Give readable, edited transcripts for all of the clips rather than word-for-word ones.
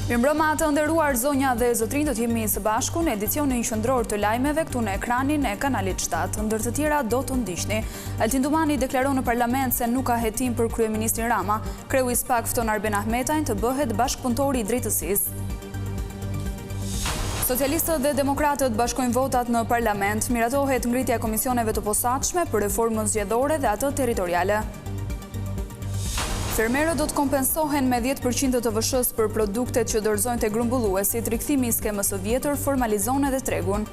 Mirëmbrëma të nderuar zonja dhe zotrinj, do të jemi së bashku në edicionin qendror të lajmeve këtu në ekranin e kanalit 7. Ndër të tjera do të ndiqni. Altin Dumani deklaron në parlament se nuk ka hetim për kryeministrin Rama. Kreu i SPAK fton Arben Ahmetajn të bëhet bashkëpunëtori i drejtësisë. Socialistët dhe demokratët bashkojnë votat në parlament. Miratohet ngritja e komisioneve të posaçme për reformën zgjedhore dhe atë territoriale. Fermerët do të kompensohen me 10% të VSH-s për produktet që dorëzojnë te grumbulluesit. Rikthimi i skemës së vjetër formalizon edhe tregun.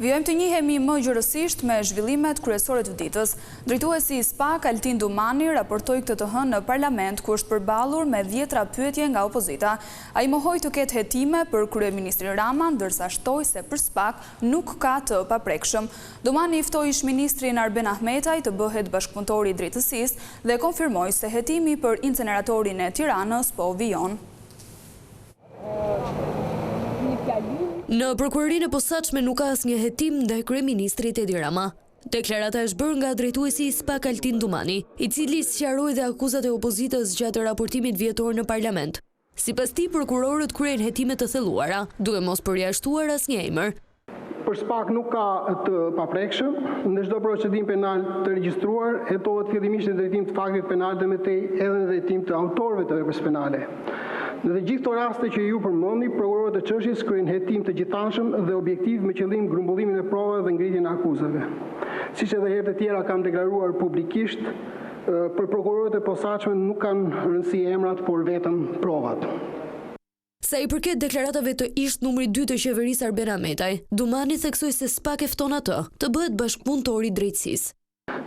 Vjojmë të njihemi më gjërësisht me zhvillimet kryesore të ditës. Drejtuesi i SPAK, Altin Dumani, raportoi këtë të hënë në parlament, ku është përballur me 10 pyetje nga opozita. Ai mohoi të ketë hetime për kryeministrin Rama, ndërsa shtoi se për SPAK nuk ka të paprekshëm. Dumani i ftoi ish-ministrin Arben Ahmetaj të bëhet bashkëpunëtori i drejtësisë dhe konfirmoi se hetimi për inceneratorin e Tiranës po vijon. Në prokurorinë e posaçme nuk ka asnjë hetim ndaj kryeministrit Edi Rama. Deklarata është bërë nga drejtuesi i SPAK Altin Dumani, i cili sqaroi dhe akuzat e opozitës gjatë raportimit vjetor në parlament. Sipas tij, prokurorët kryejnë hetime të thelluara, duke mos përjashtuar asnjë emër. Për SPAK nuk ka të paprekshëm, në çdo procedim penal të regjistruar hetohet fillimisht në drejtim të faktit penal dhe mëtej edhe në drejtim të autorëve të veprës penale. Në të gjithë këto raste që ju përmendni, prokurorët e çështjes kryejnë hetim të gjithanshëm dhe objektiv me qëllim grumbullimin e provave dhe ngritjen e akuzave. Siç edhe herë të tjera kam deklaruar publikisht, për prokurorët e posaçme nuk kanë rëndësi emrat, por vetëm provat. Sa i përket deklaratave të ish numri 2 të qeverisë Arben Ahmetaj, Dumani theksoi se SPAK e fton atë të bëhet bashkëpunëtori i drejtësisë.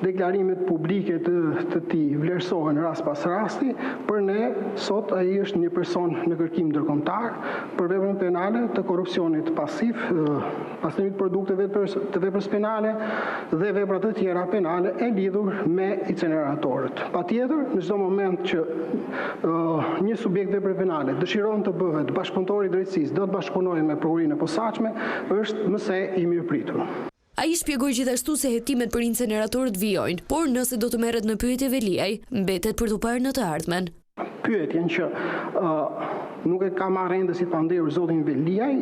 Deklarimet publike të tij vlerësohen rast pas rasti, për ne sot ai është një person në kërkim ndërkombëtar për veprën penale të korrupsionit pasiv, pasrimit të produkteve të veprës penale dhe vepra të tjera penale e lidhur me inceneratorët. Patjetër, në çdo moment që një subjekt vepre penale dëshiron të bëhet bashkëpunëtori i drejtësisë, do të bashkëpunohet me prokurorinë e posaçme, është mëse i mirëpritur. Ai shpjegoi gjithashtu se hetimet për inceneratorët vijojnë, por nëse do të merret në pyetjeve liaj, mbetet për t'u parë në të ardhmen. Pyetjen që nuk e ka marrë ende si panderur zotin Veliaj,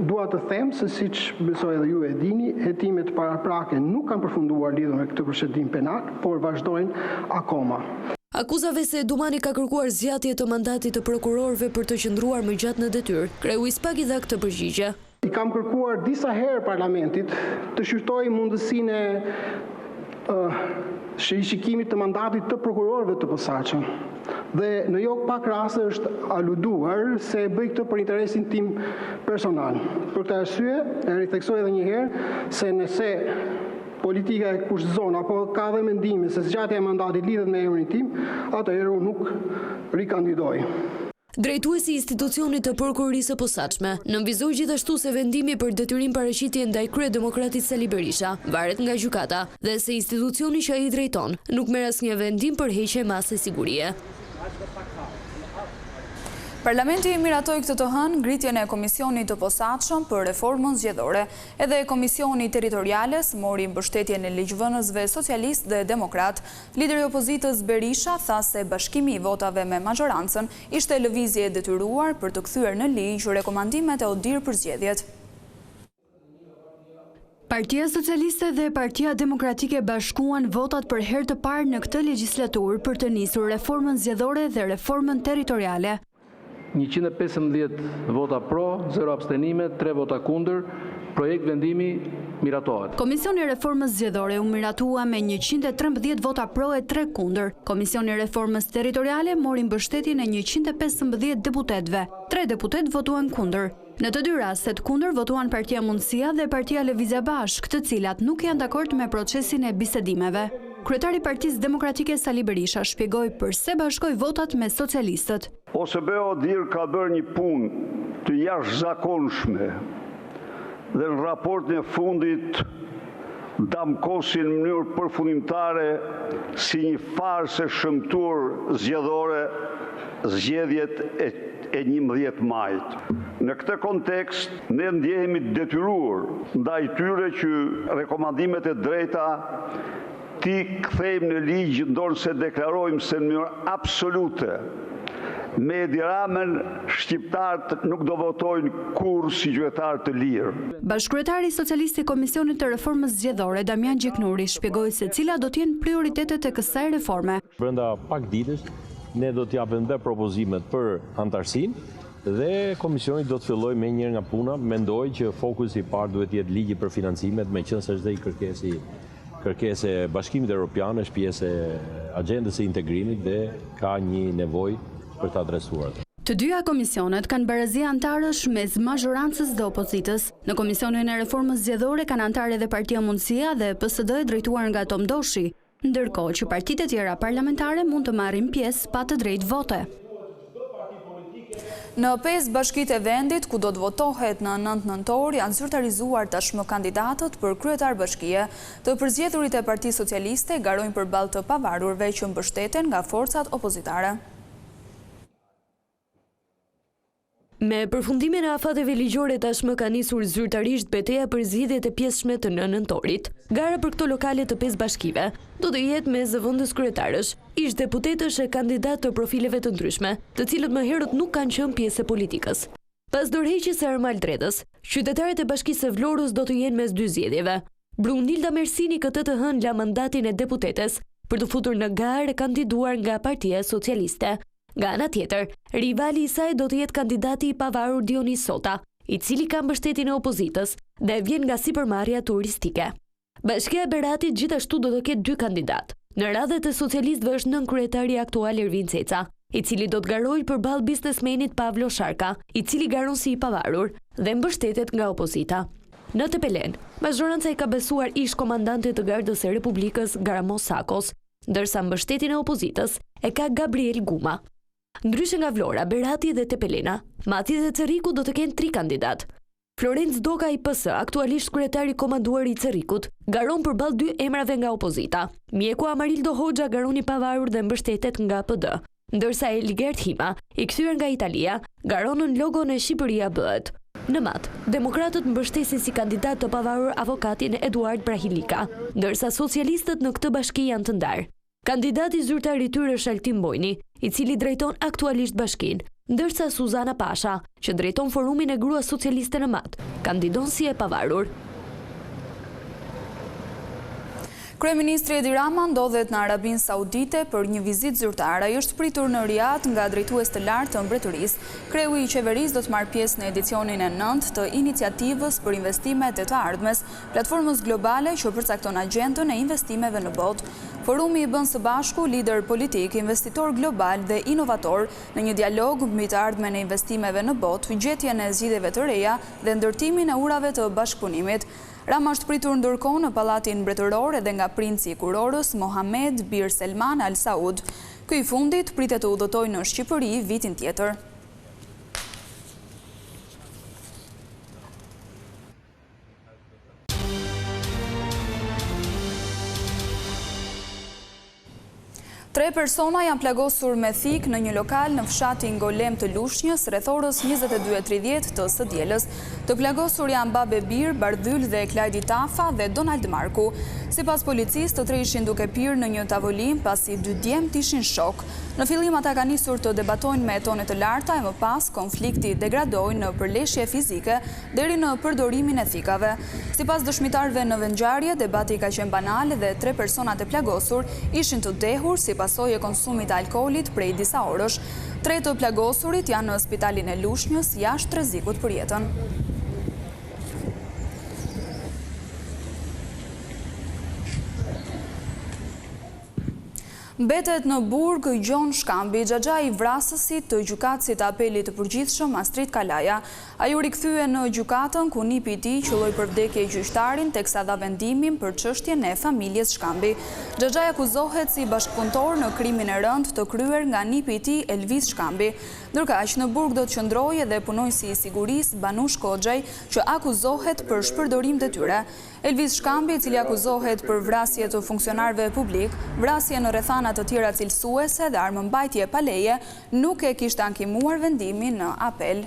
dua të them se siç besoj edhe ju e dini, hetimet paraprake nuk kanë përfunduar lidhur me këtë procedim penal, por vazhdojnë akoma. Akuzave se Dumani ka kërkuar zgjatje të mandatit të prokurorëve për të qëndruar më gjatë në detyrë, kreu i SPAK i dha këtë përgjigje. I kam kërkuar disa herë parlamentit të shqyrtoj mundësinë e shikimit të mandatit të prokurorëve të posaçëm. Dhe në jo pak raste është aluduar se bëj këtë për interesin tim personal. Për këtë arsye, e ritheksoj edhe një herë se nëse politika e kushtëzon apo ka dhe mendime se zgjatja e mandatit lidhet me emrin tim, atëherë unë nuk rikandidoj. Drejtuesi i institucionit të prokurorisë së posaçme nënvizoi gjithashtu se vendimi për detyrim paraqitje ndaj kryedemokratit Sali Berisha varet nga gjykata dhe se institucioni që ai drejton nuk merr asnjë vendim për heqje mase sigurie. Parlamenti miratoi këtë të hënë ngritjen e komisionit të posaçëm për reformën zgjedhore. Edhe komisioni territoriales mori mbështetjen e ligjvënësve socialist dhe demokrat. Lideri i opozitës Berisha tha se bashkimi i votave me majorancën ishte lëvizje e detyruar për të kthyer në ligj rekomandimet e ODIHR për zgjedhjet. Partia Socialiste dhe Partia Demokratike bashkuan votat për herë të parë në këtë legjislaturë për të nisur reformën zgjedhore dhe reformën territoriale. 115 vota pro, 0 abstenime, 3 vota kundër, projekt vendimi miratohet. Komisioni i reformës zgjedhore u miratua me 113 vota pro e 3 kundër. Komisioni i reformës territoriale mori mbështetjen e 115 deputetëve. 3 deputet votuan kundër. Në të dy rastet kundër votuan Partia Mundësia dhe Partia Lëvizja Bashk, të cilat nuk janë dakord me procesin e bisedimeve. Kryetari i Partisë Demokratike Sali Berisha shpjegoi pse bashkoi votat me socialistët. ODIHR ka bërë një punë të jashtëzakonshme dhe në raportin e fundit damkosin në mënyrë përfundimtare si një farsë e shëmtuar zgjedhore zgjedhjet e 11 majit. Në këtë kontekst, ne ndjehemi detyruar ndaj tyre që rekomandimet e drejta ti kthejmë në ligj, ndonse deklarojmë se në mënyrë absolute me Edi Ramën shqiptarët nuk do votojnë kurrë si qytetarë të lirë. Bashkëkryetari socialist i Komisionit të Reformës Zgjedhore, Damian Gjiknuri, shpjegoi se cilat do të jenë prioritetet e kësaj reforme. Brenda pak ditësh ne do të japim dhe propozimet për antarësinë dhe komisioni do të fillojë me njëherë nga puna. Mendoj që fokusi i parë duhet të jetë ligji për financimet, meqense është dhe i kërkesë e Bashkimit Evropian, është pjesë e agjendës së integrimit dhe ka një nevojë për të adresuar. Të dyja komisionet kanë barazi antarësh mes mazhorancës dhe opozitës. Në Komisionin e Reformës Zgjedhore kanë antarë edhe Partia Mundësia dhe PSD e drejtuar nga Tom Doshi, ndërkohë që partitë e tjera parlamentare mund të marrin pjesë pa të drejtë vote. Në 5 bashkitë e vendit, ku do të votohet në 9 nëntor, janë zyrtarizuar tashmë kandidatët për kryetar bashkie. Të përzgjedhurit e Partisë Socialiste garojnë përballë të pavarurve që mbështeten nga forcat opozitare. Me përfundimin e afateve ligjore tashmë ka nisur zyrtarisht betejë për zgjedhjet e pjesshme të 9 nëntorit. Gara për këto lokale të 5 bashkive do të jetë me zëvendës kryetarësh, ish deputetësh e kandidatë të profileve të ndryshme, të cilët më herët nuk kanë qenë pjesë e politikës. Pas dorëheqjes së Armald Dredës, qytetarët e Bashkisë së Vlorës do të jenë mes dy zgjedhjeve. Brunilda Mersini këtë të hënë la mandatin e deputetes për të futur në garë e kandiduar nga Partia Socialiste. Nga ana tjetër, rivali i saj do të jetë kandidati i pavarur Dionis Sota, i cili ka mbështetjen e opozitës dhe vjen nga sipërmarrja turistike. Bashkia e Beratit gjithashtu do të ketë 2 kandidat. Në radhët e socialistëve është nënkryetari aktual Ervin Ceca, i cili do të garojë përballë biznesmenit Pavlo Sharka, i cili garon si i pavarur dhe mbështetet nga opozita. Në Tepelen, mazhoranca i ka besuar ish komandantit të Gardës së Republikës Garamos Sakos, ndërsa mbështetjen e opozitës e ka Gabriel Guma. Ndryshe nga Vlora, Berati dhe Tepelena, Mati dhe Cerriku do të kenë 3 kandidat. Florenc Doka i PS, aktualisht kryetari komanduar i Cerrikut, garon përballë 2 emrave nga opozita. Mjeku Amarildo Hoxha garon i pavarur dhe mbështetet nga PD, ndërsa Eligert Hima, i kthyer nga Italia, garon në logon e Shqipëria bëhet. Në mat, demokratët mbështesin si kandidat të pavarur avokatin Eduard Brahilika, ndërsa socialistët në këtë bashki janë të ndarë. Kandidati zyrtar i tyre është Altin Bojni, i cili drejton aktualisht bashkinë, ndërsa Suzana Pasha, që drejton forumin e grua socialiste në Mat, kandidon si e pavarur. Kryeministri Edi Rama ndodhet në Arabinë Saudite për një vizitë zyrtare. Ai është pritur në Riyadh nga drejtues të lartë të mbretërisë. Kreu i qeverisë do të marrë pjesë në edicionin e 9 të iniciativës për investimet e të ardhmes, platformës globale që përcakton agjendën e investimeve në botë. Forumi i bën së bashku lider politik, investitor global dhe inovator në një dialog mbi të ardhmen e investimeve në botë, gjetjen e zgjidhjeve të reja dhe ndërtimin e urave të bashkëpunimit. Rama është pritur ndërkohë në Pallatin Mbretëror edhe nga princi i Kurorës Mohammed bin Salman Al Saud. Ky i fundit pritet të udhëtojë në Shqipëri vitin tjetër. Tre persona janë plagosur me thik në një lokal në fshatin Golem të Lushnjës, rreth orës 22:30 të së dielës. Të plagosur janë Babe Bir, Bardhyl dhe Klajdi Tafa dhe Donald Marku. Sipas policisë, të tre ishin duke pirë në një tavolinë pasi 2 djemt ishin shok. Në fillim ata kanë nisur të debatojnë me tone të larta e më pas konflikti degradoi në përleshje fizike deri në përdorimin e thikave. Sipas dëshmitarëve në vendngjarje, debati ka qenë banal dhe tre personat e plagosur ishin të dehur si pasojë e konsumit të alkoolit prej disa orësh. Tre të plagosurit janë në spitalin e Lushnjës jashtë rrezikut për jetën. Mbetet në burg Gjon Shkambi, xhaxha i vrasësit të gjykatësit të apelit të përgjithshëm Astrid Kalaja. Ai u rikthye në gjykatën ku nipi i tij qelloi për vdekje gjyqtarin teksa dha vendimin për çështjen e familjes Shkambi. Xhaxha akuzohet si bashkëpunëtor në krimin e rënd të kryer nga nipi i tij Elvis Shkambi. Ndërkaq në burg do të qëndrojë edhe punonjësi i sigurisë Banush Koxhaj, që akuzohet për shpërdorim detyre. Elvis Shkambi, i cili akuzohet për vrasje të funksionarëve publik, vrasje në rrethana të tjera cilësuese dhe armëmbajtje pa leje, nuk e kishte ankimuar vendimin në apel.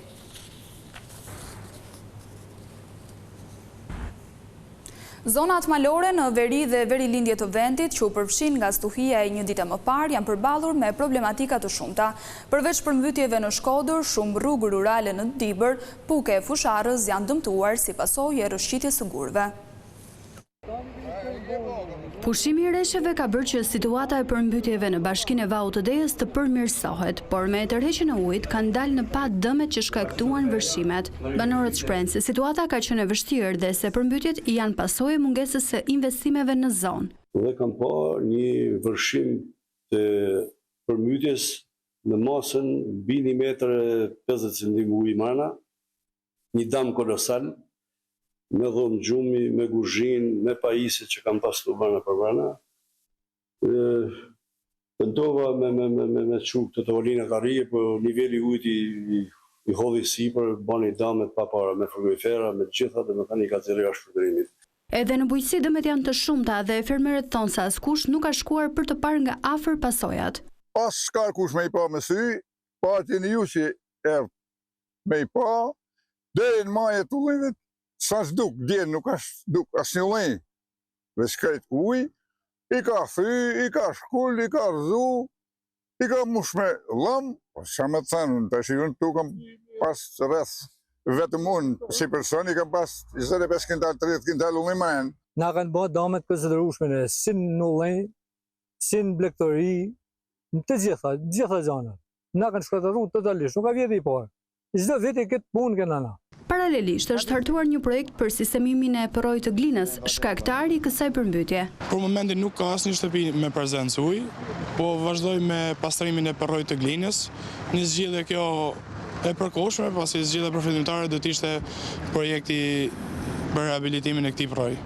Zonat malore në veri dhe verilindje të vendit që u përfshin nga stuhia e një dite më parë janë përballur me problematika të shumta. Përveç përmbytjeve në Shkodër, shumë rrugë rurale në Dibër, Puke e Fusharës janë dëmtuar si pasojë e rrëshqitjes së gurëve. Pushimi i rresheve ka bërë që situata e përmbytjeve në Bashkinë e Vaut të Dejës të përmirësohet, por me tërheqjen e ujit kanë dalë në pa dëmet që shkaktuan vërshimet. Banorët shprehen se situata ka qenë e vështirë dhe se përmbytjet janë pasojë e mungesës së investimeve në zonë. Dhe kam pa një vërshim të përmbytjes në masën mbi 1,50 cm ujë marna, një dam kolosal, me dhomë gjumi, me guzhin, me pajisje që kam pas të bana për bana. Tentova me qukë të tovalina karije, për nivelli ujt i hodhi si për bani damet pa para, me frigorifera, me gjitha dhe mekanika të reja shpërdërimit. Edhe në bujqësi dëmet janë të shumta dhe fermerët thonë se askush nuk ka shkuar për të parë nga afër pasojat. Pas shkar kush me i pa me sy, partjen e ju që me i pa, deri në majet të ullimit, sa s'duk, djenë nuk ashtë duk asë një lejnë, dhe shkrejt uj, i ka thy, i ka shkull, i ka rëzu, i ka mush me lëm, po që me të thënë, të shikun tu kam pas rreth vetëm unë, si person, i kam pas 25 kintal, 30 kintal ullimen. Na kanë bërë damet konsiderueshme si në ullin, si në blektori, në të gjitha zonë. Na kanë shkatëruar totalisht, nuk ka vjetë i parë. Çdo vit e këtë punë këna na. Paralelisht është hartuar një projekt për sistemimin e përrojit të Glinës, shkaktari i kësaj përmbytje. Për momentin nuk ka asnjë shtëpi me prezencë ujë, po vazhdoj me pastrimin e përrojit të Glinës. Një zgjidhje kjo e përkohshme, pasi zgjidhja përfundimtare do të ishte projekti për rehabilitimin e këtij përroji.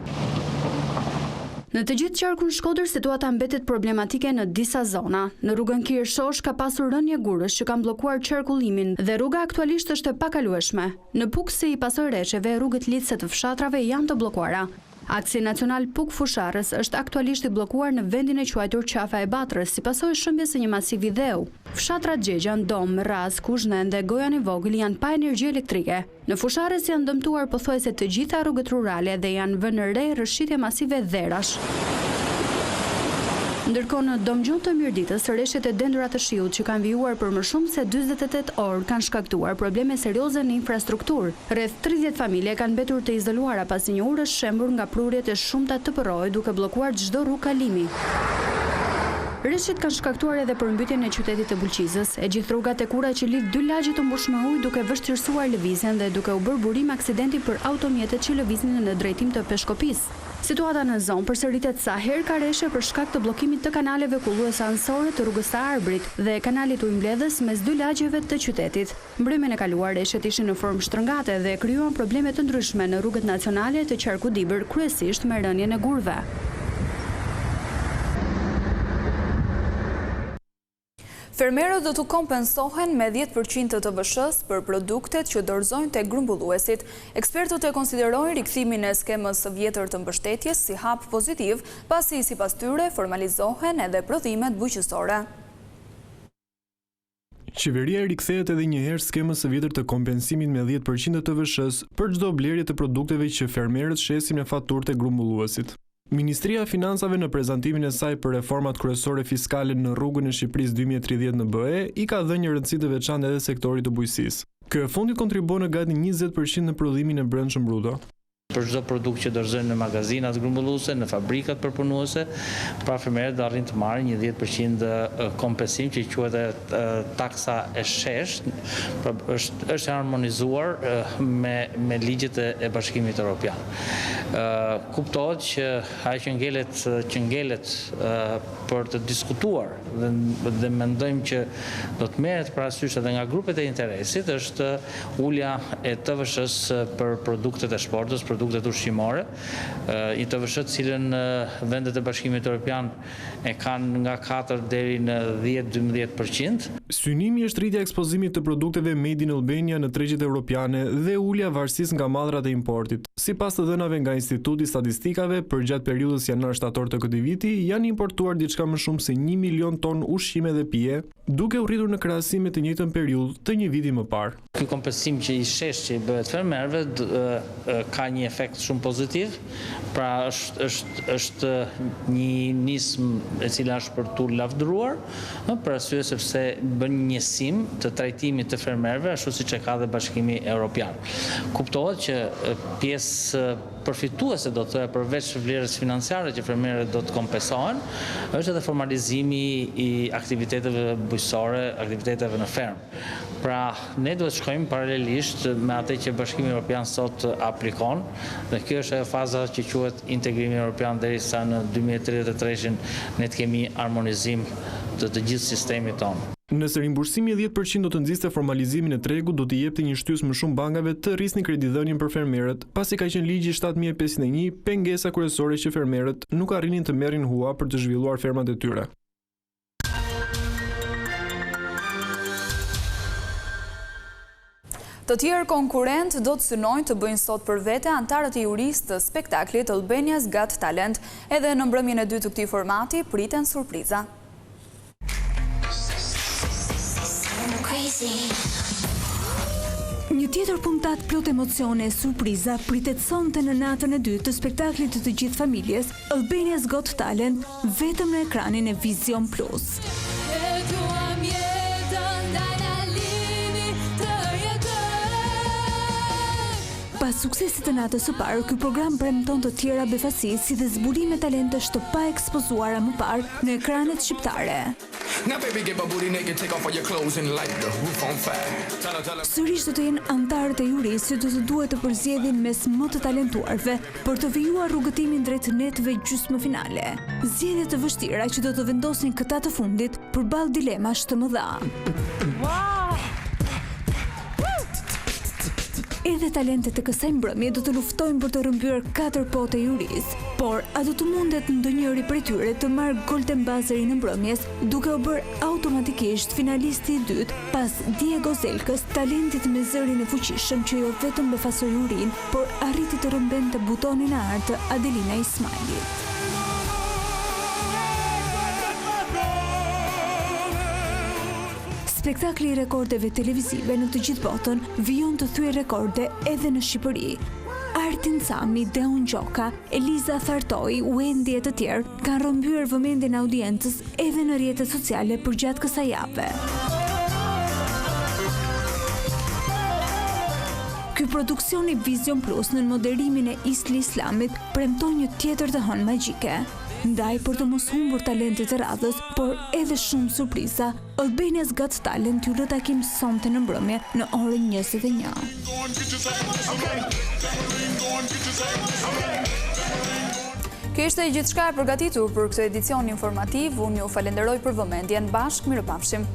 Në të gjithë qarkun Shkodër, situata mbetet problematike në disa zona. Në rrugën Kier Shosh ka pasur rënje gurësh që kanë bllokuar qarkullimin dhe rruga aktualisht është e pakalueshme. Në Puk si i pasojë rresheve, rrugët lidhëse të fshatrave janë të bllokuara. Aksi nacional Puk Fusharës është aktualisht i bllokuar në vendin e quajtur Qafa e Batrës, si pasojë shëmbjes së një masivi dheu. Fshatrat Gjegjan, Dom, Raz, Kuzhnen dhe Gojan i Vogël janë pa energji elektrike. Në Fusharës janë dëmtuar pothuajse të gjitha rrugët rurale dhe janë vënë re rrëshqitje masive dherash. Ndërkohë në Domgjon të Mirditës, rreshtet e dendura të shiut që kanë vijuar për më shumë se 48 orë kanë shkaktuar probleme serioze në infrastrukturë. Rreth 30 familje kanë mbetur të izoluara pasi një urë është shembur nga prurjet e shumta të përrojë duke bllokuar çdo rrugë kalimi. Rreshtet kanë shkaktuar edhe përmbytjen e qytetit të Bulqizës, e gjithë rruga tek ura që lidh dy lagje të mbushme ujë duke vështirësuar lëvizjen dhe duke u bërë burim aksidenti për automjetet që lëviznin në drejtim të Peshkopisë. Situata në zonë përsëritet sa herë ka rreshe për shkak të bllokimit të kanaleve kulluese anësore të rrugës së Arbrit dhe kanalit ujëmbledhës mes dy lagjeve të qytetit. Mbrëmjen e kaluar rreshet ishin në formë shtrëngate dhe krijuan probleme të ndryshme në rrugët nacionale të qarku Dibër, kryesisht me rënjen e gurëve. Fermerët do të kompensohen me 10% të VSH-s për produktet që dorëzojnë tek grumbulluesit. Ekspertët e konsiderojnë rikthimin e skemës së vjetër të mbështetjes si hap pozitiv, pasi sipas tyre formalizohen edhe prodhimet bujqësore. Qeveria rikthehet edhe një herë skemës së vjetër të kompensimit me 10% të VSH-s për çdo blerje të produkteve që fermerët shesin në faturë te grumbulluesit. Ministria e Financave në prezantimin e saj për reformat kryesore fiskale në rrugën e Shqipërisë 2030 në BE i ka dhënë një rëndësi të veçantë edhe sektorit të bujqësisë. Ky fond kontribuon në gati 20% në prodhimin e brendshëm bruto. Për çdo produkt që dorëzojnë në magazinat grumbulluese, në fabrikat përpunuese, pra fermerët do arrin të marrin një 10% kompensim që quhet taksa e shesh, pra është harmonizuar me ligjet e Bashkimit Evropian. Kuptohet që ajo që ngelet për të diskutuar dhe mendojmë që do të merret parasysh edhe nga grupet e interesit është ulja e TVSH-s për produktet e shportës, produktet ushqimore, i TVSH të cilën vendet e Bashkimit Evropian e kanë nga 4 deri në 10-12%. Synimi është rritja e ekspozimit të produkteve made in Albania në tregjet evropiane dhe ulja varësisë nga mallrat e importit. Sipas të dhënave nga Instituti Statistikave, për gjatë periudhës janar-shtator të këtij viti, janë importuar diçka më shumë se 1 milion ton ushqime dhe pije, duke u rritur në krahasim me të njëjtën periudhë të një viti më parë. Ky kompensim që i shesh që i bëhet fermerëve ka një efekt shumë pozitiv, pra është një nismë e cila është për tu lavdëruar, për arsye sepse bën njësim të trajtimit të fermerëve ashtu siç e ka dhe Bashkimi Evropian. Kuptohet që pjesë përfituese do të thoya përveç vlerës financiare që fermerët do të kompensohen, është edhe formalizimi i aktiviteteve bujqësore, aktiviteteve në fermë. Pra, ne duhet shkojmë paralelisht me atë që Bashkimi Evropian sot aplikon, dhe kjo është ajo faza që quhet integrimi evropian derisa në 2033 ne të kemi armonizim të gjithë sistemit tonë. Nëse rimbursimi 10% do të nxiste formalizimin e tregut, do të jepte një shtysë më shumë bankave të rrisnin kredidhënien për fermerët, pasi ka qenë ligji 7501 pengesa kryesore që fermerët nuk arrinin të merrin hua për të zhvilluar fermat e tyre. Të tjerë konkurrent do të synojnë të bëjnë sot për vete antarët e jurisë të spektaklit Albania's Got Talent, edhe në mbrëmjen e dytë të këtij formati priten surpriza. Një tjetër puntat plot emocione e surpriza pritet sonte në natën e dytë të spektaklit të gjithë familjes Albania's Got Talent, vetëm në ekranin e Vision Plus. Pas suksesit të natës së parë, ky program premton të tjera befasi si dhe zbulime talentesh të pa ekspozuara më parë në ekranet shqiptare. Sërish do të jenë antarët e jurisë që do të duhet të përzgjedhin mes më të talentuarve për të vijuar rrugëtimin drejt netëve gjysmëfinale. Zgjedhje të vështira që do të vendosin këta të fundit përballë dilemash të mëdha. Edhe talentet e kësaj mbrëmje do të luftojnë për të rrëmbyer 4 pote jurisë, por a do të mundet ndonjëri prej tyre të marrë Golden Buzzerin në mbrëmjes, duke u bërë automatikisht finalisti i dytë pas Diego Zelkës, talentit me zërin e fuqishëm që jo vetëm befasoi jurinë, por arriti të rrëmbente butonin e artë Adelina Ismailit. Spektakli i rekordeve televizive në të gjithë botën vijon të thyej rekorde edhe në Shqipëri. Artin Sami, Deon Gjoka, Eliza Thartoi, Wendy e të tjerë kanë rrëmbyer vëmendjen e audiencës edhe në rrjetet sociale përgjatë kësaj jave. Ky produksion i Vision Plus në moderimin e Isli Islamit premton një tjetër të hënë magjike. Ndaj për të mos humbur talentet e radhës, por edhe shumë surpriza, Albania's Got Talent ju lë takim sonte në mbrëmje në orën 21. Kjo ishte gjithçka e përgatitur për këtë edicion informativ. Unë ju falenderoj për vëmendjen. Bashkë mirëpafshim.